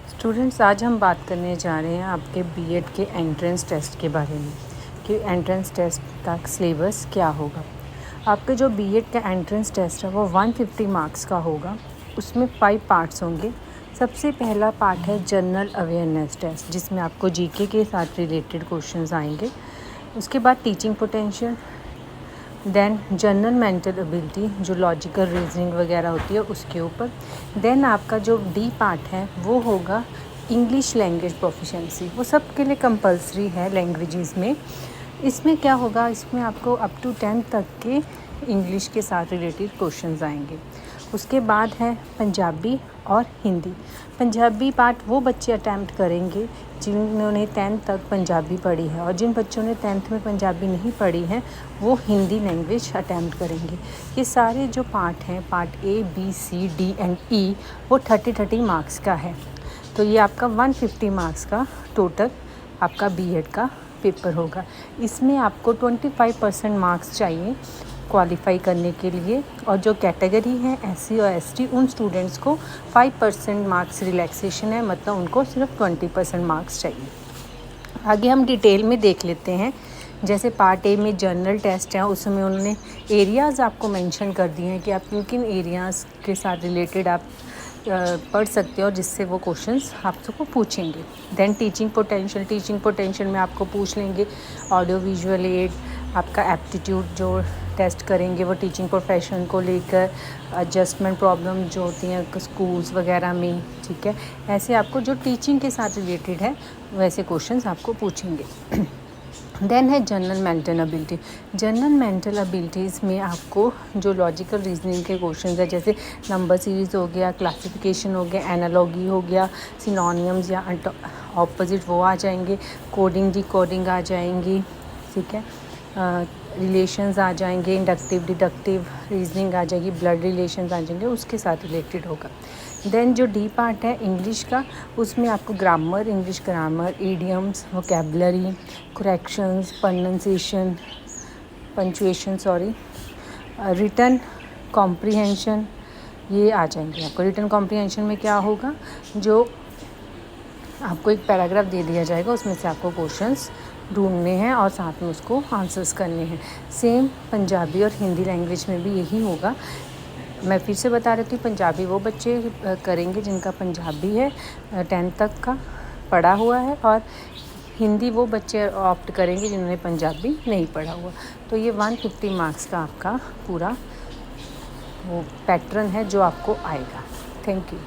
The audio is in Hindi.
स्टूडेंट्स, आज हम बात करने जा रहे हैं आपके बीएड के एंट्रेंस टेस्ट के बारे में कि एंट्रेंस टेस्ट का सिलेबस क्या होगा। आपके जो बीएड का एंट्रेंस टेस्ट है वो 150 मार्क्स का होगा। उसमें 5 पार्ट्स होंगे। सबसे पहला पार्ट है जनरल अवेयरनेस टेस्ट, जिसमें आपको जीके के साथ रिलेटेड क्वेश्चंस आएंगे। उसके बाद teaching potential, then general mental ability जो लॉजिकल रीजनिंग वगैरह होती है उसके ऊपर। देन आपका जो डी पार्ट है वो होगा इंग्लिश लैंग्वेज प्रोफिशिएंसी। वो सब के लिए कंपलसरी है लैंग्वेजेस में। इसमें क्या होगा, इसमें आपको अप टू 10 तक के इंग्लिश के साथ रिलेटेड क्वेश्चंस आएंगे। उसके बाद है पंजाबी और हिंदी। पंजाबी पार्ट वो बच्चे अटैम्प्ट करेंगे जिन्होंने 10th तक पंजाबी पढ़ी है, और जिन बच्चों ने 10th में पंजाबी नहीं पढ़ी है वो हिंदी लैंग्वेज अटैम्प्ट करेंगे। ये सारे जो पार्ट हैं, part A B C D and E, वो 30 मार्क्स का है। तो ये आपका 150 मार्क्स का टोटल आपका बीएड का पेपर होगा। इसमें आपको 25% मार्क्स चाहिए क्वालिफाई करने के लिए, और जो कैटेगरी है एससी और एसटी, उन स्टूडेंट्स को 5% मार्क्स रिलैक्सेशन है, मतलब उनको सिर्फ 20% मार्क्स चाहिए। आगे हम डिटेल में देख लेते हैं। जैसे पार्ट ए में जनरल टेस्ट है, उसमें उन्होंने एरियाज़ आपको मेंशन कर दिए हैं कि आप किन किन एरियाज़ के साथ रिलेटेड आप पढ़ सकते हो, जिससे वो क्वेश्चंस आपको पूछेंगे। देन टीचिंग पोटेंशियल में आपको पूछ लेंगे ऑडियो विजुअल एड, आपका एप्टीट्यूड जो टेस्ट करेंगे वो टीचिंग प्रोफेशन को लेकर, एडजस्टमेंट प्रॉब्लम जो होती हैं स्कूल्स वगैरह में, ठीक है। ऐसे आपको जो टीचिंग के साथ रिलेटेड है वैसे क्वेश्चंस आपको पूछेंगे। देन है जनरल मेंटल एबिलिटीज़ में आपको जो लॉजिकल रीजनिंग के क्वेश्चंस है, जैसे नंबर सीरीज़ हो गया, क्लासिफिकेशन हो गया, एनालॉगी हो गया, सिनोनिम्स या ऑपोजिट वो आ जाएंगे, कोडिंग डिकोडिंग आ जाएंगी, ठीक है, रिलेशंस आ जाएंगे, इंडक्टिव डिडक्टिव रीजनिंग आ जाएगी, ब्लड रिलेशंस आ जाएंगे, उसके साथ रिलेटेड होगा। देन जो डी पार्ट है इंग्लिश का, उसमें आपको grammar, English grammar, idioms, vocabulary, corrections, punctuation, written comprehension, ये आ जाएंगे। आपको रिटन कॉम्प्रिहेंशन में क्या होगा, जो आपको एक पैराग्राफ दे दिया जाएगा, उसमें से आपको क्वेश्चंस ढूंढने हैं और साथ में उसको आंसर्स करने हैं। सेम पंजाबी और हिंदी लैंग्वेज में भी यही होगा। मैं फिर से बता रही थी, पंजाबी वो बच्चे करेंगे जिनका पंजाबी है 10th तक का पढ़ा हुआ है, और हिंदी वो बच्चे ऑप्ट करेंगे जिन्होंने पंजाबी नहीं पढ़ा हुआ। तो ये 150 मार्क्स का आपका पूरा वो पैटर्न है जो आपको आएगा। Thank you.